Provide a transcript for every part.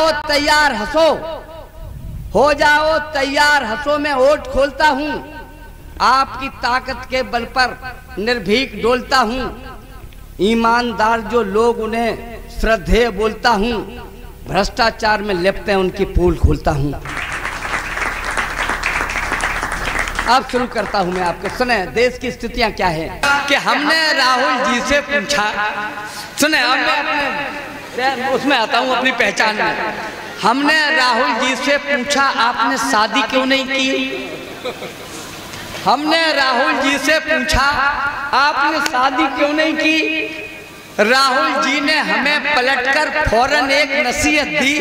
जाओ तैयार हंसो, हो जाओ तैयार हंसो, मैं ओट खोलता हूँ, आपकी ताकत के बल पर निर्भीक डोलता हूँ, ईमानदार जो लोग उन्हें श्रद्धेय बोलता हूँ, भ्रष्टाचार में लिपटे उनकी पोल खोलता हूँ। अब शुरू करता हूँ मैं आपको, सुने देश की स्थितियां क्या है कि हमने राहुल जी से पूछा, सुने अब मैं अपने उसमें आता हूँ अपनी पहचान में। हमने राहुल जी से पूछा आपने शादी क्यों नहीं की, हमने राहुल जी से पूछा आपने शादी क्यों नहीं की, राहुल जी ने हमें पलटकर फौरन एक नसीहत दी,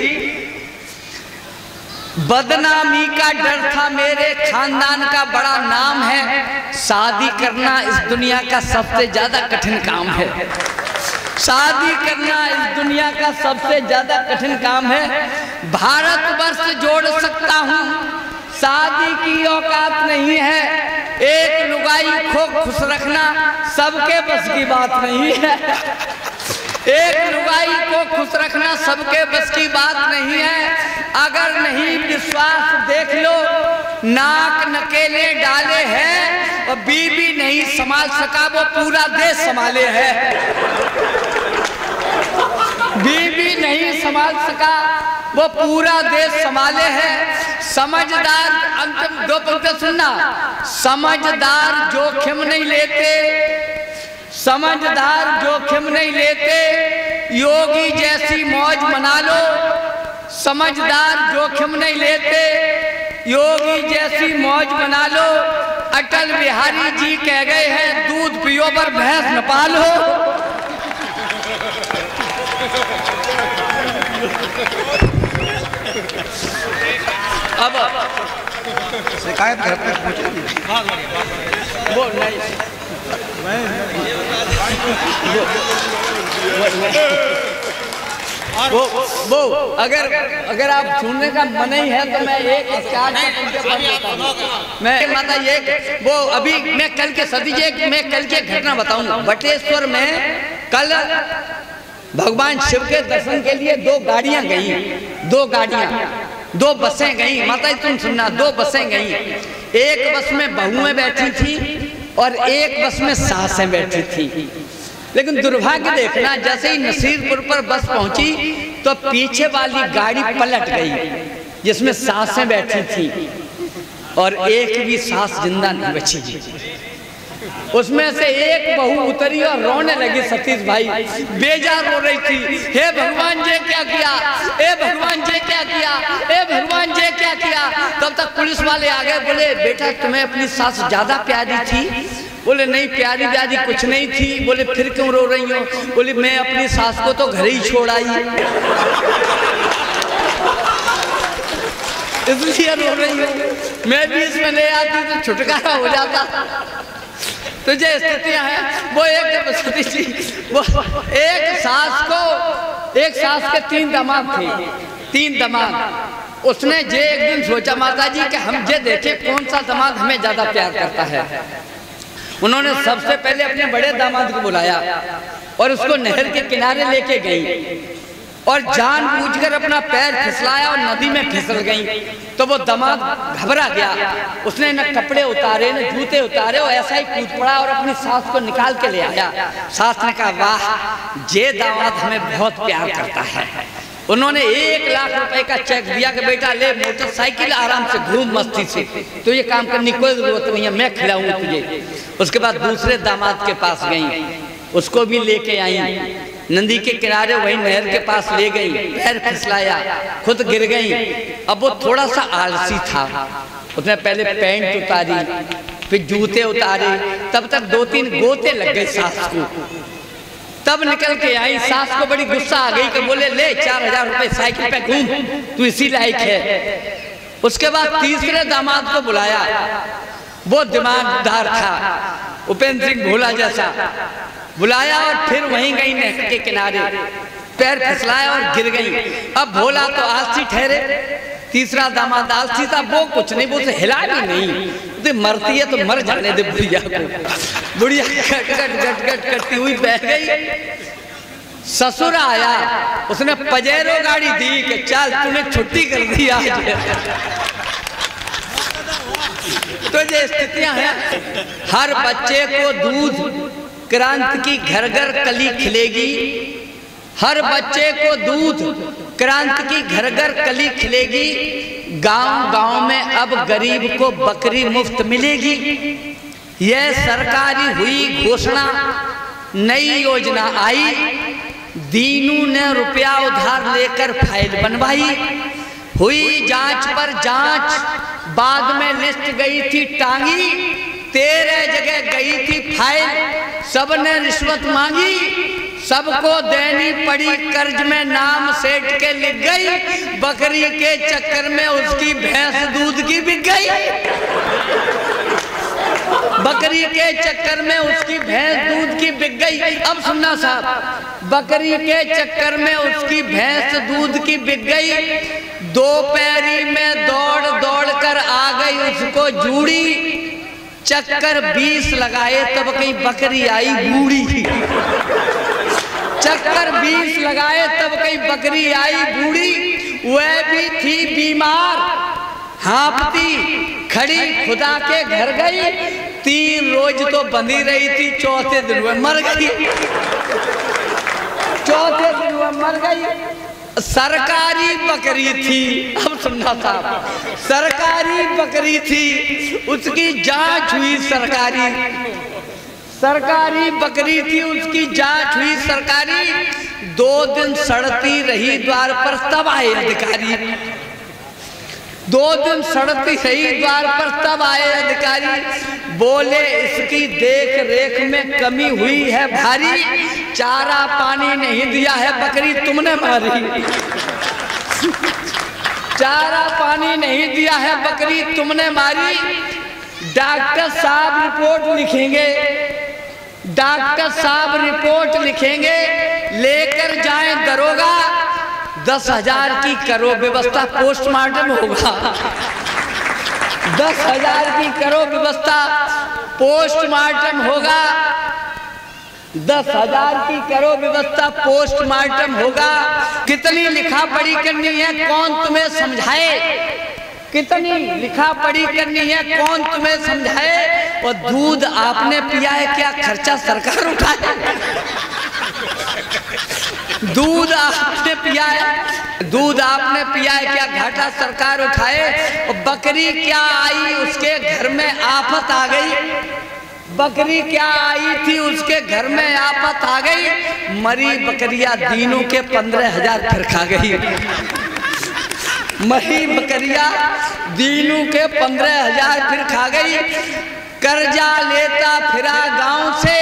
बदनामी का डर था, मेरे खानदान का बड़ा नाम है, शादी करना इस दुनिया का सबसे ज्यादा कठिन काम है, शादी करना इस दुनिया का सबसे ज्यादा कठिन काम है, भारतवर्ष जोड़ सकता हूँ, शादी की औकात नहीं है, एक लुगाई को खुश रखना सबके बस की बात नहीं है, एक लुगाई को खुश रखना सबके बस की बात नहीं है, अगर नहीं विश्वास देख लो, नाक नकेले डाले हैं और बीबी नहीं संभाल सका वो पूरा देश संभाले है, बीबी नहीं संभाल सका वो पूरा देश संभाले है, समझदार, अंतिम दो पंक्ति सुनना, समझदार जोखिम नहीं लेते, समझदार जोखिम नहीं लेते, योगी जैसी मौज मना लो, समझदार जोखिम नहीं लेते, योगी जैसी मौज मना लो, अटल बिहारी जी कह गए हैं दूध पियो पर भैंस न पालो। अब शिकायत घर तक पहुंचा वो नहीं वो अगर आप सुनने का मन ही है तो मैं एक मैं माता ये वो अभी मैं कल के सतीजे मैं कल की घटना बताऊंगा। बटेश्वर में कल भगवान शिव के दर्शन के लिए दो गाड़ियां गई, दो गाड़ियां, दो बसें गई, माता तुम सुनना, दो बसें गई, एक बस में बहुएं बैठी थी और एक बस में सासें बैठी थी, लेकिन दुर्भाग्य देखना जैसे ही नसीरपुर पर बस पहुंची तो पीछे वाली गाड़ी पलट गई जिसमें सासें बैठी थी और एक भी सास जिंदा नहीं बची, उसमें से एक बहू उतरी और रोने लगी, सतीश भाई बेजार रो रही थी, हे भगवान जी क्या किया, हे भगवान जी क्या किया, हे भगवान जी क्या किया। तब तक पुलिस वाले आ गए, बोले बेटा तुम्हें अपनी सास ज्यादा प्यारी थी, बोले नहीं प्यारी प्यारी कुछ नहीं थी, बोले फिर क्यों रो रही हो, बोले मैं अपनी सास को तो घर ही छोड़ आई इसलिए रो रही हूँ, मैं भी इसमें ले आती तो छुटकारा हो जाता। तो ये स्थितियां हैं। वो एक सती जी वो एक सास के तीन दामाद थे, तीन दामाद। उसने ये एक दिन सोचा माता जी कि हम ये देखें कौन सा दामाद हमें ज्यादा प्यार करता है। उन्होंने सबसे पहले अपने बड़े दामाद को बुलाया और उसको नहर के किनारे लेके गई और जानबूझकर अपना पैर फिसलाया और नदी में फिसल गई। तो वो दामाद घबरा गया, उसने न कपड़े उतारे न जूते उतारे और ऐसा ही कूद पड़ा और अपनी सास को निकाल के ले आया। सास ने कहा वाह ये दामाद हमें बहुत प्यार करता है। उन्होंने 1 लाख रुपए का चेक दिया कि बेटा ले मोटरसाइकिल आराम से घूम मस्ती से, तो ये काम करने की कोई जरूरत नहीं है, मैं खिलाऊंगा तुझे। उसके बाद दूसरे दामाद के पास गई, उसको भी लेके आई, नदी के किनारे वही नहर के पास ले गई, पैर फिसलाया, खुद गिर गई। अब वो थोड़ा सा आलसी था, उसने पहले पैंट उतारी फिर जूते उतारे, तब तक 2-3 गोते लग गए सास को। तब निकल के आई, सास को बड़ी गुस्सा आ गई कि बोले ले 4000 रुपए साइकिल पे घूम, तू इसी लायक है। उसके बाद तीसरे दामाद को बुलाया, वो दिमागदार था, उपेंद्र सिंह भोला जैसा, बुलाया और फिर वहीं गई नहर के किनारे, पैर फिसलाया और गिर गई। अब भोला तो आलसी ठहरे, तीसरा दामाद आलसी था, वो कुछ नहीं, वो हिला भी नहीं, तो मरती है तो मर जाने दे बुढ़िया को। बुढ़िया गट गट गट गट करती हुई बह गई। ससुर आया, उसने पजेरो गाड़ी दी कि चल तूने छुट्टी कर दी आज। तो ये स्थितियां हैं। हर बच्चे को दूध क्रांति की घर घर कली खिलेगी, हर बच्चे को दूध क्रांति की घर घर कली खिलेगी। गांव गांव में अब गरीब को बकरी मुफ्त मिलेगी। यह सरकारी हुई घोषणा, नई योजना आई। दीनू ने रुपया उधार लेकर फाइल बनवाई। हुई जांच पर जांच, बाद में लिस्ट गई थी टांगी। 13 जगह गई थी फाइल, सबने रिश्वत मांगी। सबको देनी पड़ी कर्ज में, नाम सेठ के लिख गई। बकरी के चक्कर में उसकी भैंस दूध की बिक गई। बकरी के चक्कर में उसकी भैंस दूध की बिक गई। अब सुनना साहब, बकरी के चक्कर में उसकी भैंस दूध की बिक गई। दोपहरी में दौड़ दौड़ कर आ गई उसको जूड़ी। चक्कर 20 लगाए तब कहीं बकरी आई बूढ़ी। चक्कर 20 लगाए तब कहीं बकरी आई बूढ़ी। वह भी थी बीमार, हाँपती खड़ी खुदा के घर गई। 3 रोज तो बंधी रही थी, चौथे दिन वह मर गई। चौथे दिन वह मर गई। सरकारी बकरी थी। अब सुनना साहब, सरकारी बकरी थी, उसकी जांच हुई सरकारी। सरकारी बकरी थी, उसकी जांच हुई सरकारी। 2 दिन सड़ती रही द्वार पर, तब आए अधिकारी। 2 दिन सड़ती रही द्वार पर, तब आए अधिकारी। बोले इसकी देख रेख में कमी हुई है भारी। चारा पानी नहीं दिया है बकरी तुमने मारी। चारा पानी नहीं दिया है बकरी तुमने मारी। डॉक्टर साहब रिपोर्ट लिखेंगे, डॉक्टर साहब रिपोर्ट लिखेंगे। लेकर जाएं दरोगा, 10,000 की करो व्यवस्था, पोस्टमार्टम होगा। 10,000 की करो व्यवस्था, पोस्टमार्टम होगा। 10,000 की करो व्यवस्था, पोस्टमार्टम होगा। कितनी लिखा पढ़ी करनी है कौन तुम्हें समझाए, कितनी लिखा पढ़ी करनी है कौन तुम्हें समझाए। और दूध आपने पिया है, क्या खर्चा सरकार उठाए। दूध आपने पिया है, दूध आपने पिया है, क्या घाटा सरकार उठाए। और बकरी क्या आई, उसके घर में आफत आ गई। बकरी क्या आई थी, उसके घर में आफत आ गई। मरी बकरिया दीनों के 15,000 फिर खा गई। मरी बकरिया दीनों के 15,000 फिर खा गई। कर्जा लेता फिरा गांव से,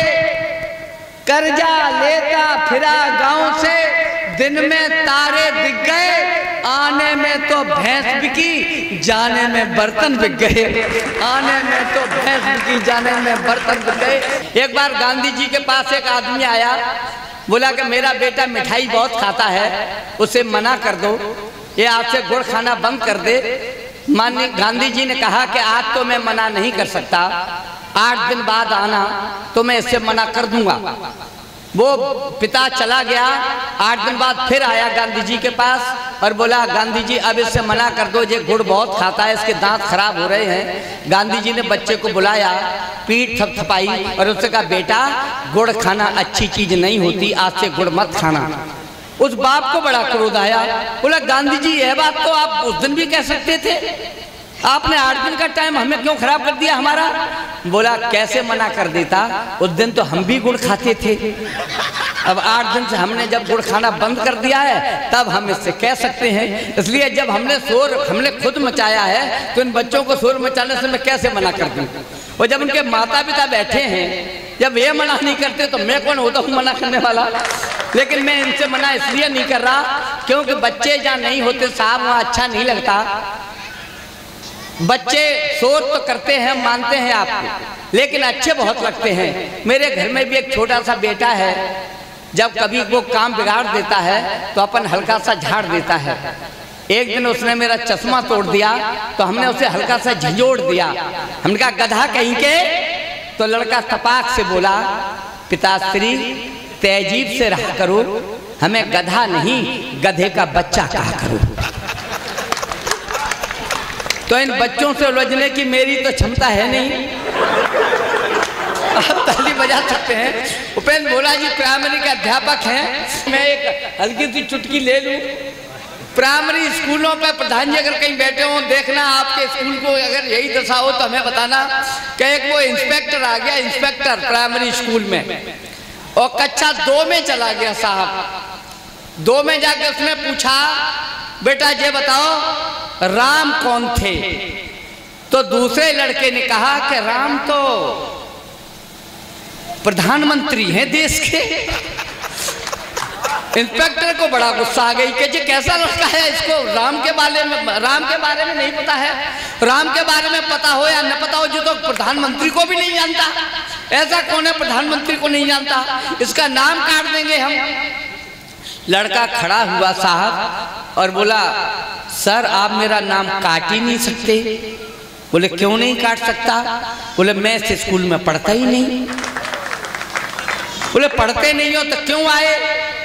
कर्जा लेता फिरा गांव से। दिन में तारे दिख गए, आने में तो भैंस बिकी, जाने में बर्तन बिक गए। आने में तो भैंस बिकी, जाने में बर्तन बिक गए। एक बार गांधी जी के पास एक आदमी आया, बोला कि मेरा बेटा मिठाई बहुत खाता है, उसे मना कर दो, ये आपसे गुड़ खाना बंद कर दे। माननीय गांधी जी ने कहा कि आज तो मैं मना नहीं कर सकता, 8 दिन बाद आना तो मैं इससे मना कर दूंगा। वो पिता चला गया। 8 दिन बाद फिर आया गांधी जी के पास और बोला गांधी जी अब इससे मना कर दो, ये गुड़ बहुत खाता है, इसके दांत खराब हो रहे हैं। गांधी जी ने बच्चे को बुलाया, पीठ थपथपाई और उससे कहा बेटा गुड़ खाना अच्छी चीज नहीं होती, आज से गुड़ मत खाना। उस बाप को बड़ा क्रोध आया, बोला गांधी जी यह बात तो आप उस दिन भी कह सकते थे, आपने 8 दिन का टाइम हमें क्यों खराब कर दिया हमारा। बोला कैसे मना कर देता, उस दिन तो हम भी गुड़ खाते थे, अब 8 दिन से हमने जब गुड़ खाना बंद कर दिया है तब हम इससे कह सकते हैं। इसलिए जब हमने खुद मचाया है तो इन बच्चों को शोर मचाने से मैं कैसे मना कर दूं। और जब उनके माता पिता बैठे हैं, जब ये मना नहीं करते तो मैं कौन होता हूँ मना करने वाला। लेकिन मैं इनसे मना इसलिए नहीं कर रहा क्योंकि बच्चे जहाँ नहीं होते साहब वहाँ अच्छा नहीं लगता। बच्चे शोर तो करते हैं, मानते हैं आपको, लेकिन अच्छे बहुत लगते हैं। मेरे घर में भी एक छोटा सा बेटा है, जब कभी वो काम बिगाड़ देता है तो अपन हल्का सा झाड़ देता है। एक दिन उसने मेरा चश्मा तोड़ दिया तो हमने उसे हल्का सा झंझोड़ दिया। हमने कहा गधा कहीं के, तो लड़का तपाक से बोला पिताश्री तहजीब से रहा करो, हमें गधा नहीं गधे का बच्चा कहा करो। तो इन बच्चों से उलझने की मेरी तो क्षमता है नहीं। आप ताली बजा सकते हैं। उपेंद्र भोला जी प्राइमरी के अध्यापक हैं। मैं एक हल्की सी चुटकी ले लूं। प्राइमरी स्कूलों पर प्रधान जी अगर कहीं बैठे हों, देखना आपके स्कूल को अगर यही दशा हो तो हमें बताना कि एक वो इंस्पेक्टर आ गया, इंस्पेक्टर प्राइमरी स्कूल में, और कक्षा 2 में चला गया साहब। 2 में जाके उसने पूछा, बेटा ये बताओ राम कौन थे? तो दूसरे लड़के ने कहा कि राम तो प्रधानमंत्री हैं देश के। इंस्पेक्टर को बड़ा गुस्सा आ गई कि ये कैसा लड़का है, इसको राम के बारे में नहीं पता है। राम के बारे में पता हो या न पता हो, जो तो प्रधानमंत्री को भी नहीं जानता। ऐसा कौन है प्रधानमंत्री को नहीं जानता? इसका नाम काट देंगे हम। लड़का खड़ा हुआ साहब और बोला, सर आप मेरा नाम काट ही नहीं सकते। बोले क्यों नहीं काट सकता? बोले मैं इस स्कूल में पढ़ता ही नहीं। बोले पढ़ते नहीं हो तो क्यों आए?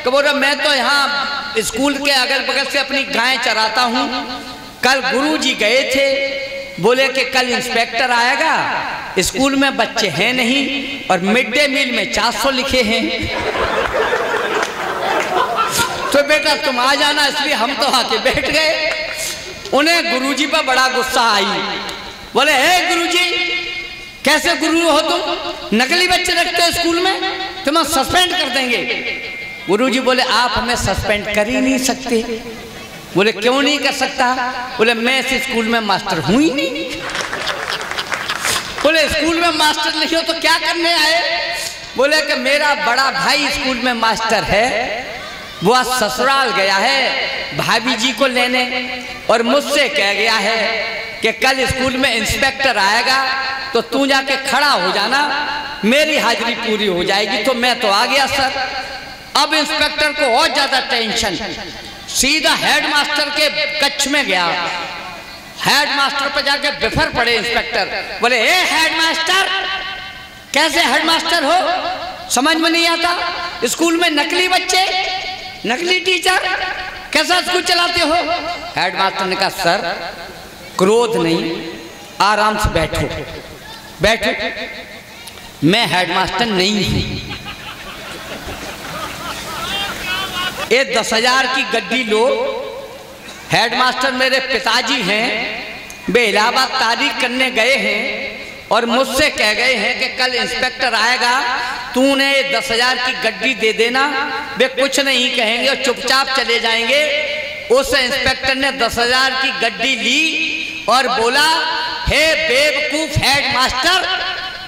तो बोला मैं तो यहाँ स्कूल के अगल बगल से अपनी गाय चराता हूँ। कल गुरुजी गए थे, बोले कि कल इंस्पेक्टर आएगा, स्कूल में बच्चे हैं नहीं और मिड डे मील में 400 लिखे हैं। तो बेटा तुम आ जाना, इसलिए हम तो आके बैठ गए। उन्हें गुरुजी पर बड़ा गुस्सा आई। बोले हे गुरुजी, कैसे गुरु हो तुम? नकली बच्चे रखते हो स्कूल में, तुम्हें सस्पेंड कर देंगे। गुरुजी बोले आप हमें सस्पेंड कर ही नहीं सकते। बोले क्यों नहीं कर सकता? बोले मैं इस स्कूल में मास्टर हूं ही नहीं। बोले स्कूल में मास्टर नहीं हो तो क्या करने आए? बोले कि मेरा बड़ा भाई स्कूल में मास्टर है, वो आज ससुराल गया है भाभी जी को लेने, और मुझसे कह गया है कि कल स्कूल में इंस्पेक्टर आएगा तो तू जाके खड़ा हो जाना, मेरी हाजिरी पूरी हो जाएगी। तो मैं तो आ गया सर। अब इंस्पेक्टर को और ज्यादा टेंशन, सीधा हेडमास्टर के कक्ष में गया। हेडमास्टर पर जाके बिफर पड़े इंस्पेक्टर। बोले ए हेडमास्टर, कैसे हेडमास्टर हो? समझ में नहीं आता? स्कूल में नकली बच्चे, नकली टीचर, कैसा स्कूल चलाते हो? हेडमास्टर ने कहा सर क्रोध नहीं, आराम से बैठो बैठो, मैं हेडमास्टर नहीं हूं। ये 10,000 की गड्डी लो, हेडमास्टर मेरे पिताजी हैं, वे इलाहाबाद तारीख करने गए हैं और मुझसे कह गए हैं कि कल इंस्पेक्टर आएगा, तूने 10,000 की गड्डी दे देना। वे कुछ नहीं कहेंगे और चुपचाप चले जाएंगे। उस इंस्पेक्टर ने 10,000 की गड्डी ली और बोला, हे बेवकूफ हेडमास्टर,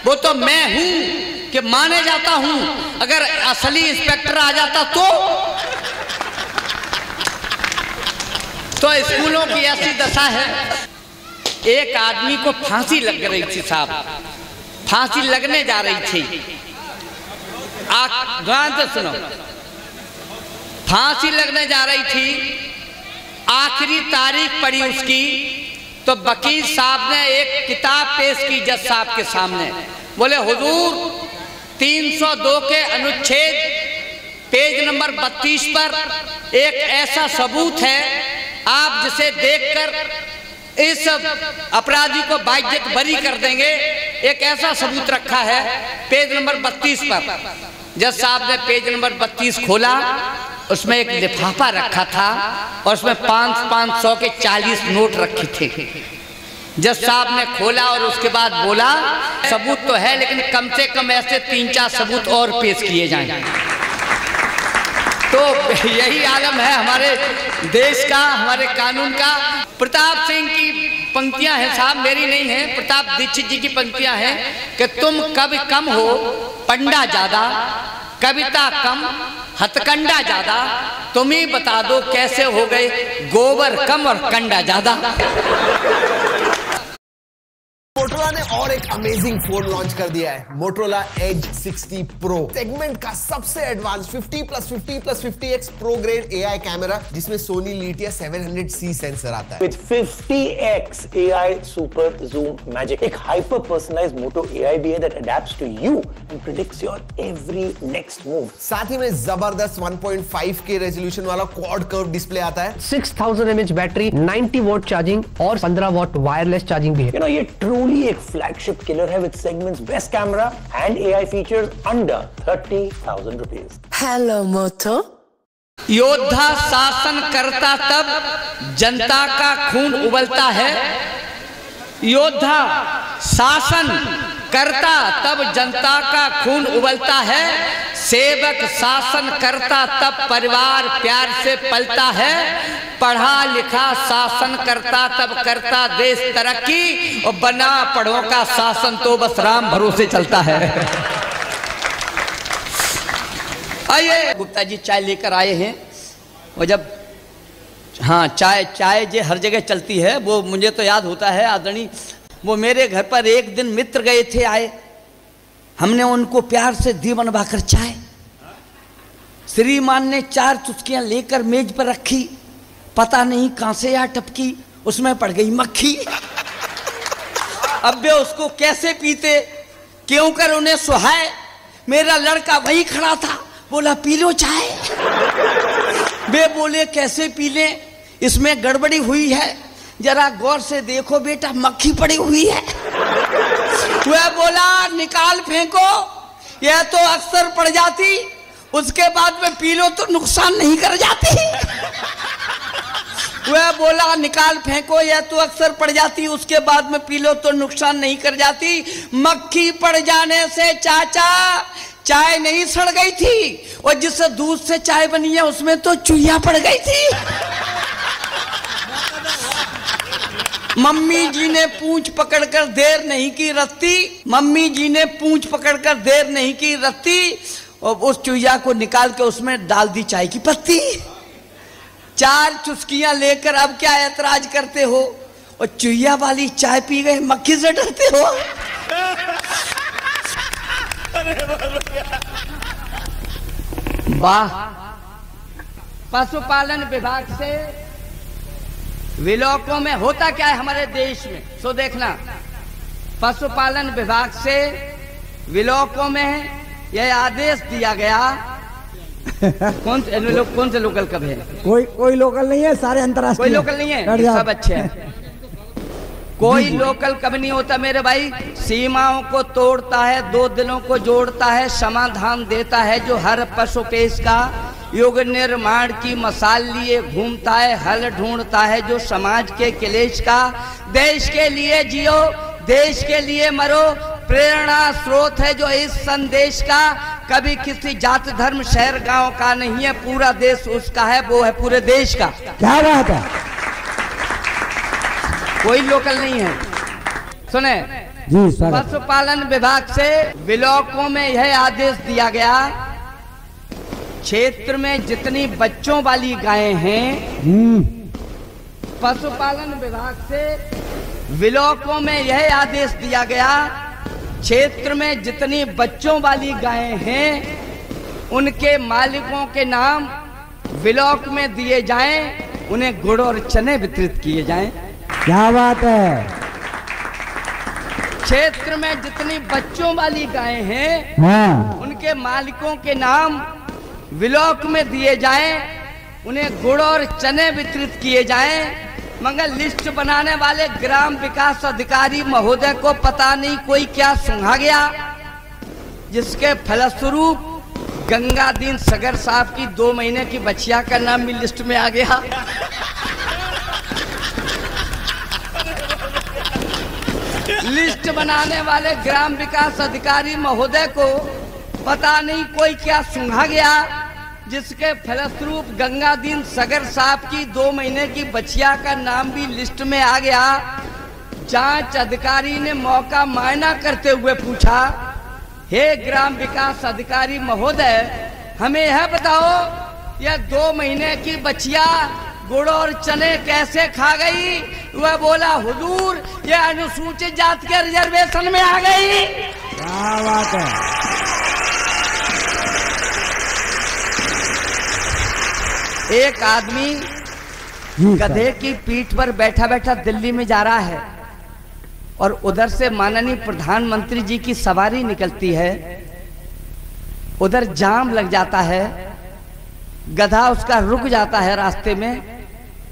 वो तो मैं हूं कि माने जाता हूं, अगर असली इंस्पेक्टर आ जाता तो स्कूलों की ऐसी दशा है। एक आदमी को फांसी लग रही थी साहब, फांसी लगने जा रही थी। ध्यान से सुनो, फांसी लगने जा रही थी, आखिरी तारीख पड़ी उसकी, तो वकील साहब ने एक किताब पेश की जज साहब के सामने। बोले हुजूर 302 के अनुच्छेद पेज नंबर 32 पर एक ऐसा सबूत है, आप जिसे देखकर इस अपराधी को बाइज्जत बरी कर देंगे। एक ऐसा सबूत रखा है पेज नंबर 32 पर। जज साहब ने पेज नंबर 32 खोला, उसमें एक लिफाफा रखा था और उसमें 500 के 40 नोट रखे थे। जज साहब ने खोला और उसके बाद बोला, सबूत तो है लेकिन कम से कम ऐसे 3-4 सबूत और पेश किए जाएं। तो यही आलम है हमारे देश का, हमारे कानून का। प्रताप सिंह की पंक्तियां हैं साहब, मेरी नहीं है, प्रताप दीक्षित जी की पंक्तियां हैं कि तुम कभी कम हो पंडा ज्यादा, कविता कम हथकंडा ज्यादा, तुम ही बता दो कैसे हो गए गोबर कम और कंडा ज्यादा। मोटरा ने और एक अमेजिंग फोन लॉन्च कर दिया है, Motorola Edge 60 Pro। सेगमेंट का सबसे advance 50+50+50x pro grade AI camera, जिसमें Sony Litia 700C सेंसर आता है। With 50x AI super zoom magic, एक hyper personalized Moto AI भी है that adapts to you and predicts your every next move। साथ ही में जबरदस्त 1.5K रेजोल्यूशन वाला क्वाड कर्व डिस्प्ले आता है। 6000 mAh बैटरी, 90 वॉट चार्जिंग और 15 वॉट वायरलेस चार्जिंग भी है। You know, ये truly एक flagship killer है with segment's best camera and AI features under 30,000 rupees। Hello Moto। योद्धा शासन करता तब जनता का खून उबलता है। योद्धा शासन करता तब जनता का खून उबलता है। सेवक शासन करता तब परिवार प्यार से पलता है। पढ़ा लिखा शासन करता तब करता देश तरक्की, और बना पढ़ों का शासन तो बस राम भरोसे चलता है। आइए, गुप्ता जी चाय लेकर आए हैं। और जब हाँ चाय जो हर जगह चलती है, वो मुझे तो याद होता है आदरणीय, वो मेरे घर पर एक दिन मित्र गए थे, आए, हमने उनको प्यार से दी बनवाकर चाय। श्रीमान ने 4 चुस्कियां लेकर मेज पर रखी, पता नहीं कहां से आ टपकी, उसमें पड़ गई मक्खी। अब वे उसको कैसे पीते, क्यों कर उन्हें सुहाए। मेरा लड़का वहीं खड़ा था, बोला पी लो चाय। वे बोले कैसे पी लें, इसमें गड़बड़ी हुई है, जरा गौर से देखो बेटा, मक्खी पड़ी हुई है। वह बोला निकाल फेंको, यह तो अक्सर पड़ जाती, उसके बाद में पी लो तो नुकसान नहीं कर जाती। वह बोला निकाल फेंको, यह तो अक्सर पड़ जाती, उसके बाद में पी लो तो नुकसान नहीं कर जाती। मक्खी पड़ जाने से चाचा चाय नहीं सड़ गई थी, और जिस दूध से चाय बनी है उसमें तो चूहिया पड़ गई थी। मम्मी जी ने पूंछ पकड़कर देर नहीं की रत्ती, मम्मी जी ने पूंछ पकड़कर देर नहीं की रत्ती, और उस चूहिया को निकाल के उसमें डाल दी चाय की पत्ती। 4 चुस्कियां लेकर अब क्या ऐतराज करते हो, और चूहिया वाली चाय पी गए, मक्खी से डरते हो। वाह। पशुपालन विभाग से विलोकों में होता क्या है हमारे देश में, सो देखना। पशुपालन विभाग से विलोकों में यह आदेश दिया गया। कौन से लोकल कब है? कोई लोकल नहीं है, सारे अंतर्राष्ट्रीय। कोई लोकल नहीं है, सब अच्छे हैं। कोई लोकल कब नहीं होता मेरे भाई। सीमाओं को तोड़ता है, 2 दिलों को जोड़ता है, समाधान देता है जो हर पशुपेश का। युग निर्माण की मसाल लिए घूमता है, हल ढूंढता है जो समाज के क्लेश का। देश के लिए जियो, देश के लिए मरो, प्रेरणा स्रोत है जो इस संदेश का। कभी किसी जात धर्म शहर गांव का नहीं है, पूरा देश उसका है, वो है पूरे देश का। क्या बात है। कोई लोकल नहीं है। सुने जी, पशुपालन विभाग से विलोकों में यह आदेश दिया गया, क्षेत्र में जितनी बच्चों वाली गायें हैं, पशुपालन विभाग से विलोकों में यह आदेश दिया गया, क्षेत्र में जितनी बच्चों वाली गायें हैं उनके मालिकों के नाम विलोक में दिए जाएं, उन्हें गुड़ और चने वितरित किए जाएं। क्या बात है। क्षेत्र में जितनी बच्चों वाली गायें हैं, हाँ। उनके मालिकों के नाम विलोक में दिए जाएं, उन्हें गुड़ और चने वितरित किए जाएं। मगर लिस्ट बनाने वाले ग्राम विकास अधिकारी महोदय को पता नहीं कोई क्या सुंघा गया, जिसके फलस्वरूप गंगादीन सगर साहब की 2 महीने की बच्चिया का नाम भी लिस्ट में आ गया। लिस्ट बनाने वाले ग्राम विकास अधिकारी महोदय को पता नहीं कोई क्या सुंघा गया, जिसके फलस्वरूप गंगादीन सगर साहब की 2 महीने की बच्चिया का नाम भी लिस्ट में आ गया। जांच अधिकारी ने मौका मायना करते हुए पूछा, हे ग्राम विकास अधिकारी महोदय, हमें यह बताओ, यह 2 महीने की बच्चिया गुड़ और चने कैसे खा गई? वह बोला हुजूर ये अनुसूचित जाति के रिजर्वेशन में आ गई। क्या बात है। एक आदमी गधे की पीठ पर बैठा बैठा दिल्ली में जा रहा है और उधर से माननीय प्रधानमंत्री जी की सवारी निकलती है। उधर जाम लग जाता है, गधा उसका रुक जाता है रास्ते में।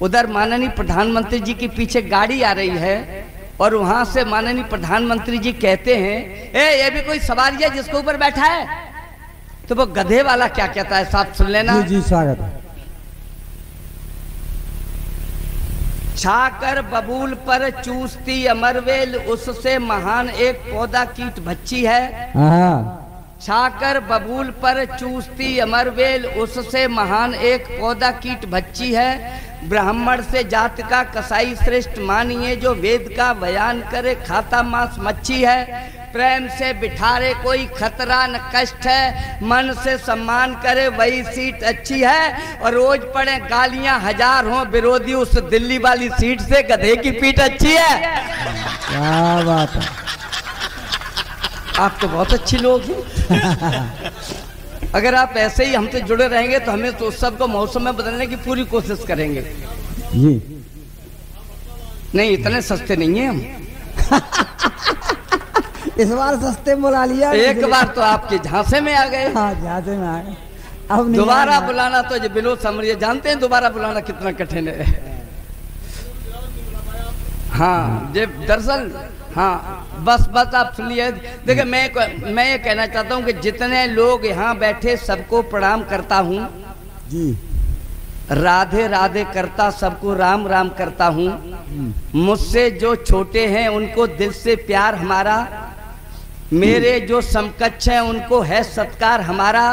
उधर माननीय प्रधानमंत्री जी के पीछे गाड़ी आ रही है और वहां से माननीय प्रधानमंत्री जी कहते हैं, ये भी कोई सवारी है जिसके ऊपर बैठा है? तो वो गधे वाला क्या कहता है साहब सुन लेना। जी स्वागत है। छाकर बबूल पर चूसती अमरवेल, उससे महान एक पौधा कीट बच्ची है। हाँ। छाकर बबूल पर चूसती अमरवेल, उससे महान एक पौधा कीट बच्ची है। ब्राह्मण से जात का कसाई श्रेष्ठ मानिए, जो वेद का बयान करे खाता मांस मच्छी है। प्रेम से बिठारे कोई खतरा न कष्ट है, मन से सम्मान करे वही सीट अच्छी है। और रोज पड़े गालियां हजार हों विरोधी, उस दिल्ली वाली सीट से गधे की पीठ अच्छी है। क्या बात है। आप तो बहुत अच्छे लोग हैं। अगर आप ऐसे ही हमसे जुड़े रहेंगे तो हमें तो सबको मौसम में बदलने की पूरी कोशिश करेंगे। जी नहीं, इतने सस्ते नहीं हैं हम। इस बार सस्ते बुला लिया। एक बार तो आपके झांसे में आ गए। हाँ, झांसे में आ गए। अब नहीं दोबारा आना। बुलाना तो बिलो समझिए, जानते हैं दोबारा बुलाना कितना कठिन है। हाँ जे दरअसल हाँ बस आप सुनिए। देखिए मैं ये कहना चाहता हूँ कि जितने लोग यहाँ बैठे सबको प्रणाम करता हूँ जी। राधे राधे करता, सबको राम राम करता हूँ। मुझसे जो छोटे हैं उनको दिल से प्यार हमारा, मेरे जो समकक्ष हैं उनको है सत्कार हमारा।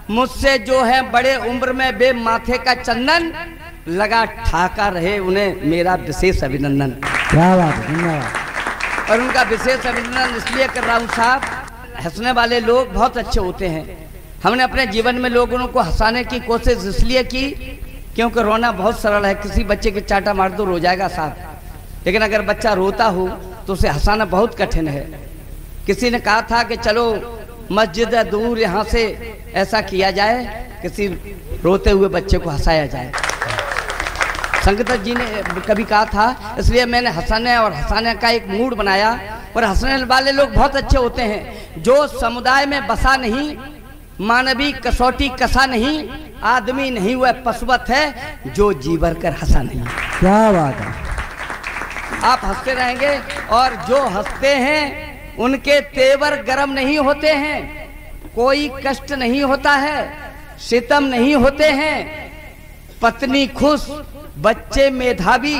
मुझसे जो है बड़े उम्र में बे माथे का चंदन, लगा ठाका रहे उन्हें मेरा विशेष अभिनंदन। क्या बात है, धन्यवाद। और उनका विशेष अभिनंदन इसलिए कर रहा हूँ साहब, हंसने वाले लोग बहुत अच्छे होते हैं। हमने अपने जीवन में लोगों को हंसाने की कोशिश इसलिए की क्योंकि रोना बहुत सरल है। किसी बच्चे के चाटा मार दो रो जाएगा साहब, लेकिन अगर बच्चा रोता हो तो उसे हंसाना बहुत कठिन है। किसी ने कहा था कि चलो मस्जिद दूर यहाँ से ऐसा किया जाए, किसी रोते हुए बच्चे को हंसाया जाए। संगत जी ने कभी कहा था, इसलिए मैंने हंसाने और हंसाने का एक मूड बनाया। और हंसने वाले लोग बहुत अच्छे होते हैं। जो समुदाय में बसा नहीं, मानवीय कसौटी कसा नहीं, आदमी नहीं वह पशुवत है, जो जी भर कर हंसा नहीं। क्या बात है। आप हंसते रहेंगे और जो हंसते हैं उनके तेवर गर्म नहीं होते हैं, कोई कष्ट नहीं होता है, सितम नहीं होते हैं, पत्नी खुश, बच्चे मेधावी,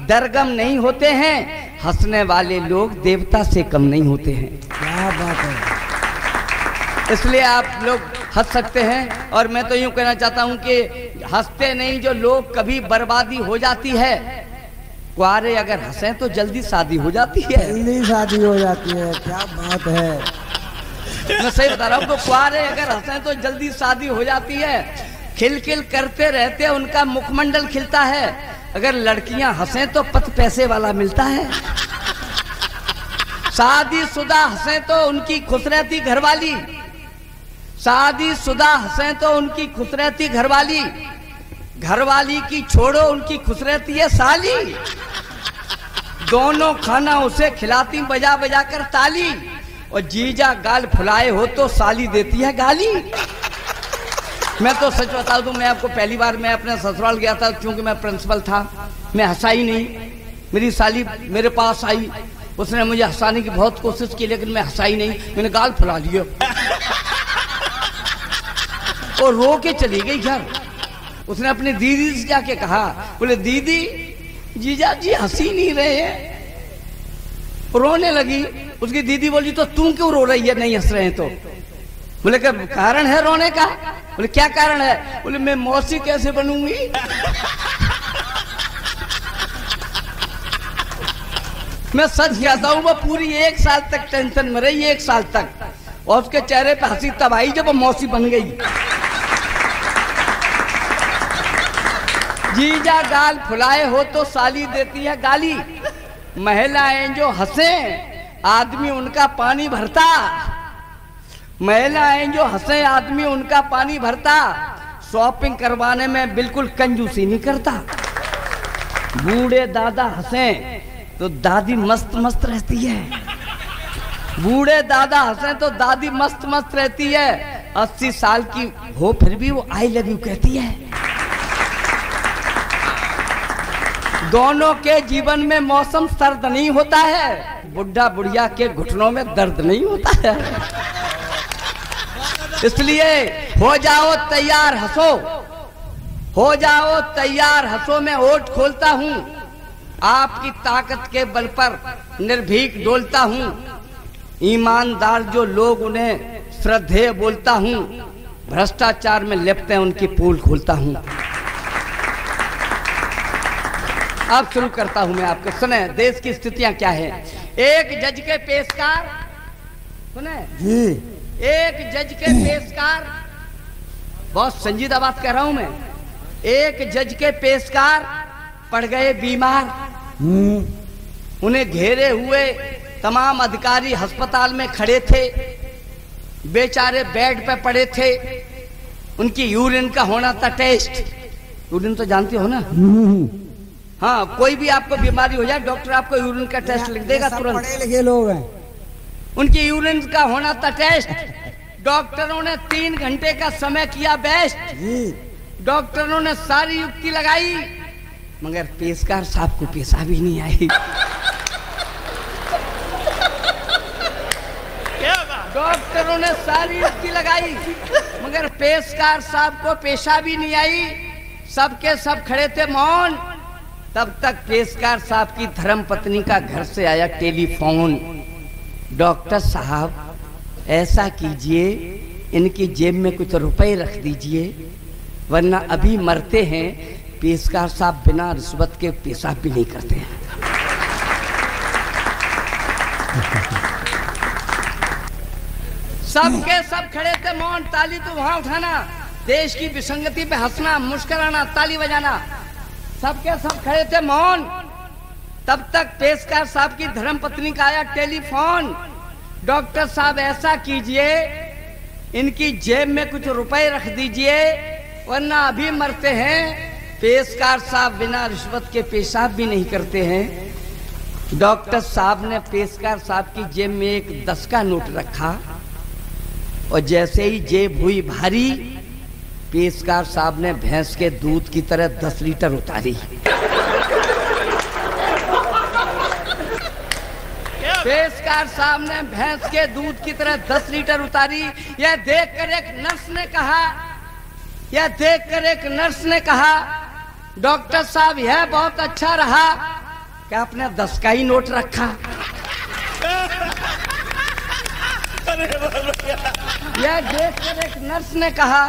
दरगम नहीं होते हैं। हंसने वाले लोग देवता से कम नहीं होते हैं। क्या बात है। इसलिए आप लोग हंस सकते हैं। और मैं तो यूं कहना चाहता हूं कि हंसते नहीं जो लोग कभी बर्बादी हो जाती है। कुआरे अगर हंसे तो जल्दी शादी हो जाती है। जल्दी शादी हो जाती है। क्या बात है। मैं सही बता रहा हूँ, कुआरे अगर हंसे तो जल्दी शादी हो जाती है। खिलखिल करते रहते उनका मुखमंडल खिलता है। अगर लड़कियां हंसे तो पत पैसे वाला मिलता है। शादीशुदा हंसे तो उनकी खुश रहती घरवाली, शादीशुदा हंसे तो उनकी खुश रहती घरवाली, घरवाली की छोड़ो उनकी खुश रहती है साली। दोनों खाना उसे खिलाती बजा बजा कर ताली, और जीजा गाल फुलाए हो तो साली देती है गाली। मैं तो सच बता दूं, मैं आपको पहली बार मैं अपने ससुराल गया था, क्योंकि मैं प्रिंसिपल था। मैं हंसा ही नहीं। मेरी साली मेरे पास आई, उसने मुझे हंसाने की बहुत कोशिश की, लेकिन मैं हंसा ही नहीं। मैंने गाल फुला लिया और रो के चली गई घर। उसने अपनी दीदी से जाके कहा, बोले दीदी जीजा जी हंसी नहीं रहे हैं। रोने लगी। उसकी दीदी बोली, तो तुम क्यों रो रही है नहीं हंस रहे हैं तो? बोले क्या कारण है रोने का? बोले क्या कारण है? बोले मैं मौसी कैसे बनूंगी। मैं सच कहता हूँ, वो पूरी 1 साल तक टेंशन में रही, 1 साल तक, और उसके चेहरे पे हंसी तब आई जब वो मौसी बन गई। जीजा गाल फुलाए हो तो साली देती है गाली। महिलाएं जो हंसे आदमी उनका पानी भरता। महिलाएं जो हंसे आदमी उनका पानी भरता। शॉपिंग करवाने में बिल्कुल कंजूसी नहीं करता। बूढ़े दादा हंसे तो दादी मस्त मस्त रहती है। बूढ़े दादा हंसे तो दादी मस्त मस्त रहती है। 80 साल की हो फिर भी वो आई लव यू कहती है। दोनों के जीवन में मौसम सर्द नहीं होता है। बुढ़ा बुढ़िया के घुटनों में दर्द नहीं होता है। इसलिए हो जाओ तैयार हंसो, हो जाओ तैयार हंसो। मैं ओट खोलता हूँ आपकी ताकत के बल पर निर्भीक डोलता हूँ। ईमानदार जो लोग उन्हें श्रद्धेय बोलता हूँ। भ्रष्टाचार में लिपटे उनकी पोल खोलता हूँ। अब शुरू करता हूं मैं आपको। सुने देश की स्थितियां क्या है। एक जज के पेशकार, सुने जी, एक जज के पेशकार, बहुत संजीदा बात कह रहा हूं मैं। एक जज के पेशकार पड़ गए बीमार। उन्हें घेरे हुए तमाम अधिकारी अस्पताल में खड़े थे। बेचारे बेड पे पड़े थे। उनकी यूरिन का होना था टेस्ट। यूरिन तो जानते हो ना। हाँ, कोई भी आपको बीमारी हो जाए डॉक्टर आपको यूरिन का टेस्ट लिख देगा तुरंत। पढ़े लिखे लोग हैं। उनकी यूरिन का होना था टेस्ट। डॉक्टरों ने 3 घंटे का समय किया बेस्ट। डॉक्टरों ने सारी युक्ति लगाई मगर पेशकार साहब को पेशा भी नहीं आई। डॉक्टरों ने सारी युक्ति लगाई मगर पेशकार साहब को पेशा भी नहीं आई। सबके सब खड़े थे मौन। तब तक पेशकार साहब की धर्मपत्नी का घर से आया टेलीफोन। डॉक्टर साहब ऐसा कीजिए इनकी जेब में कुछ रुपए रख दीजिए वरना अभी मरते हैं। पेशकार साहब बिना रिश्वत के पेशाब भी नहीं करते हैं। सबके सब खड़े थे मौन। ताली तो वहां उठाना, देश की विसंगति पे हंसना, मुस्कुराना, ताली बजाना। सबके सब खड़े थे मौन। तब तक पेशकार साहब की धर्मपत्नी का आया टेलीफोन। डॉक्टर साहब ऐसा कीजिए इनकी जेब में कुछ रुपए रख दीजिए वरना अभी मरते हैं। पेशकार साहब बिना रिश्वत के पेशाब भी नहीं करते हैं। डॉक्टर साहब ने पेशकार साहब की जेब में एक 10 का नोट रखा और जैसे ही जेब हुई भारी पेशकार साहब ने भैंस के दूध की तरह 10 लीटर उतारी। पेशकार साहब ने भैंस के दूध की तरह 10 लीटर उतारी। यह देखकर एक नर्स ने कहा, यह देखकर एक नर्स ने कहा डॉक्टर साहब यह बहुत अच्छा रहा कि आपने 10 का ही नोट रखा। यह देखकर एक नर्स ने कहा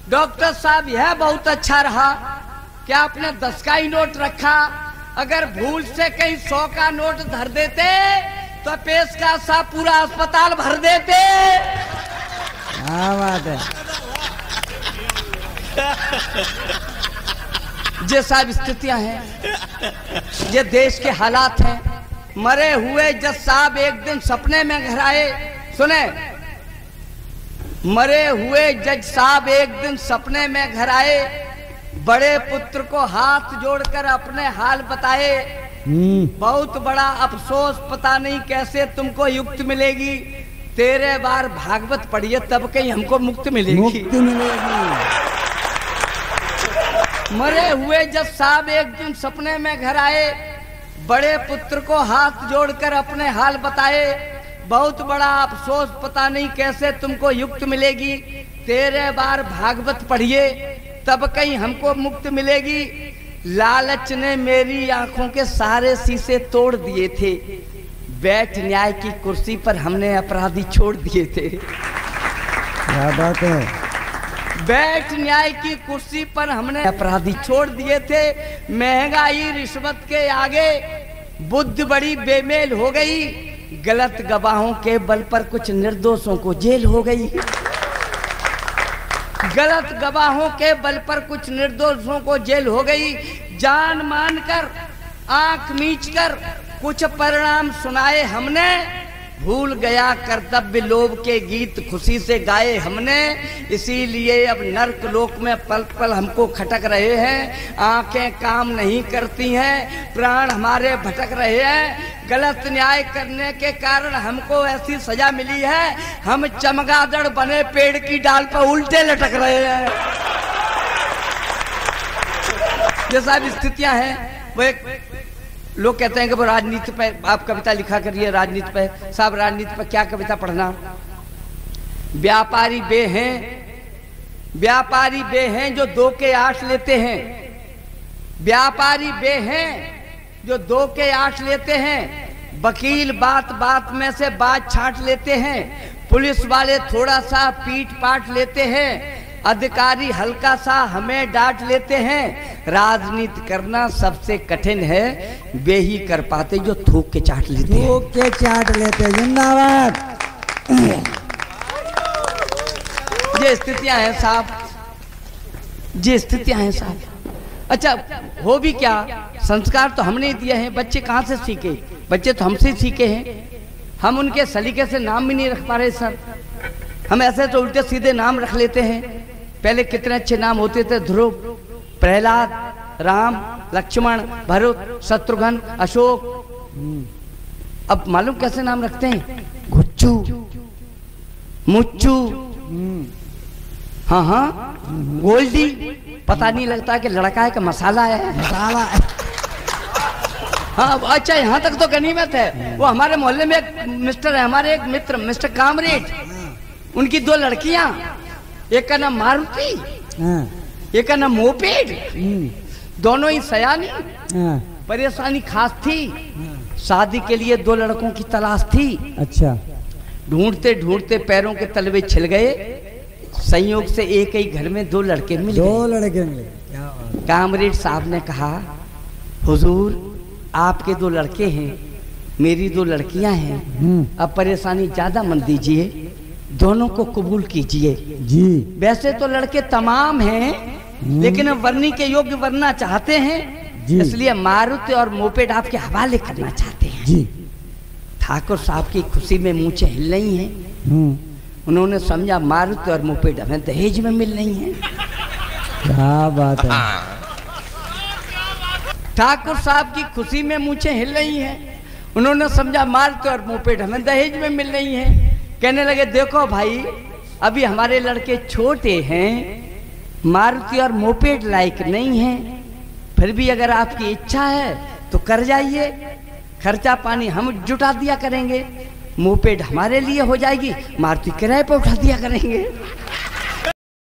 डॉक्टर साहब यह बहुत अच्छा रहा कि आपने 10 का ही नोट रखा। अगर भूल से कहीं 100 का नोट धर देते तो पेशकार साहब पूरा अस्पताल भर देते। क्या बात है। ये सब स्थितियां हैं, ये देश के हालात हैं। मरे हुए जज साहब एक दिन सपने में घर आए। सुने, मरे हुए जज साहब एक दिन सपने में घर आए। बड़े पुत्र को हाथ जोड़कर अपने हाल बताए। बहुत बड़ा अफसोस, पता नहीं कैसे तुमको युक्त मिलेगी। 13 बार भागवत पढ़िए तब कहीं हमको मुक्त मिलेगी। मुक्ति मिलेगी। मरे हुए जज साहब एक दिन सपने में घर आए। बड़े पुत्र को हाथ जोड़कर अपने हाल बताए। बहुत बड़ा अफसोस, पता नहीं कैसे तुमको युक्त मिलेगी। 13 बार भागवत पढ़िए तब कहीं हमको मुक्त मिलेगी। लालच ने मेरी आंखों के सारे शीशे तोड़ दिए थे। बैठ न्याय की कुर्सी पर हमने अपराधी छोड़ दिए थे। क्या बात है। बैठ न्याय की कुर्सी पर हमने अपराधी छोड़ दिए थे। महंगाई रिश्वत के आगे बुद्ध बड़ी बेमेल हो गई। गलत गवाहों के बल पर कुछ निर्दोषों को जेल हो गई। गलत गवाहों के बल पर कुछ निर्दोषों को जेल हो गई। जान मानकर आंख मीचकर कुछ परिणाम सुनाए हमने, भूल गया कर्तव्य लोभ के गीत खुशी से गाए हमने। इसीलिए अब नर्क लोक में पल पल हमको खटक रहे हैं, आंखें काम नहीं करती हैं, प्राण हमारे भटक रहे हैं। गलत न्याय करने के कारण हमको ऐसी सजा मिली है, हम चमगादड़ बने पेड़ की डाल पर उल्टे लटक रहे हैं। ये सब स्थितियां हैं। वो एक लोग कहते हैं कि वो राजनीति पे आप कविता लिखा करिए, राजनीति पे। साहब राजनीति पे क्या कविता पढ़ना? व्यापारी बे हैं जो 2 के 8 लेते हैं। व्यापारी बे हैं जो 2 के 8 लेते हैं। वकील बात बात में से बात छांट लेते हैं। पुलिस वाले थोड़ा सा पीट पाट लेते हैं। अधिकारी हल्का सा हमें डांट लेते हैं। राजनीति करना सबसे कठिन है, वे ही कर पाते जो थूक के चाट लेते हैं। थूक के चाट लेते। जिंदाबाद। ये स्थितियां हैं साहब, ये स्थितियां हैं साहब। अच्छा, हो भी क्या, संस्कार तो हमने दिए हैं, बच्चे कहाँ से सीखे? बच्चे तो हमसे सीखे हैं। हम उनके सलीके से नाम भी नहीं रख पा रहे सर। हम ऐसे तो उल्टे सीधे नाम रख लेते हैं। पहले कितने अच्छे नाम होते थे, ध्रुव, प्रहलाद, राम, लक्ष्मण, भरत, शत्रुघ्न, अशोक। अब मालूम कैसे नाम रखते हैं? गुच्चू, मुच्चू, हाँ हाँ, गोल्डी। पता नहीं लगता कि लड़का है कि मसाला है। मसाला। हाँ अच्छा, यहाँ तक तो गनीमत है। वो हमारे मोहल्ले में एक मिस्टर है, हमारे एक मित्र मिस्टर कामरेड, उनकी 2 लड़कियां, एक का नाम मारुति, एक का नाम मोपेड। दोनों ही सयानी। परेशानी खास थी, शादी के लिए 2 लड़कों की तलाश थी। अच्छा। ढूंढते ढूंढते पैरों के तलवे छिल गए। संयोग से एक ही घर में 2 लड़के मिले। 2 लड़के मिले। कामरेड साहब ने कहा, हुजूर आपके 2 लड़के हैं, मेरी 2 लड़कियां हैं, अब परेशानी ज्यादा मत दीजिए, दोनों को कबूल कीजिए। जी। वैसे तो लड़के तमाम हैं, लेकिन अब वरनी के योग्य बनना चाहते हैं, इसलिए मारुति और मोपेड आपके हवाले करना चाहते हैं। जी। ठाकुर साहब की खुशी में मूंछें हिल रही हैं। उन्होंने समझा मारुति और मोपेड हमें दहेज में मिल रही हैं। क्या बात है। ठाकुर साहब की खुशी में मूंछें हिल रही हैं। उन्होंने समझा मारुति और मोपेड हमें दहेज में मिल रही हैं। कहने लगे, देखो भाई, अभी हमारे लड़के छोटे हैं, मारुति और मोपेड लायक नहीं हैं, फिर भी अगर आपकी इच्छा है तो कर जाइए, खर्चा पानी हम जुटा दिया करेंगे, मोपेड हमारे लिए हो जाएगी, मारुति किराए पर उठा दिया करेंगे।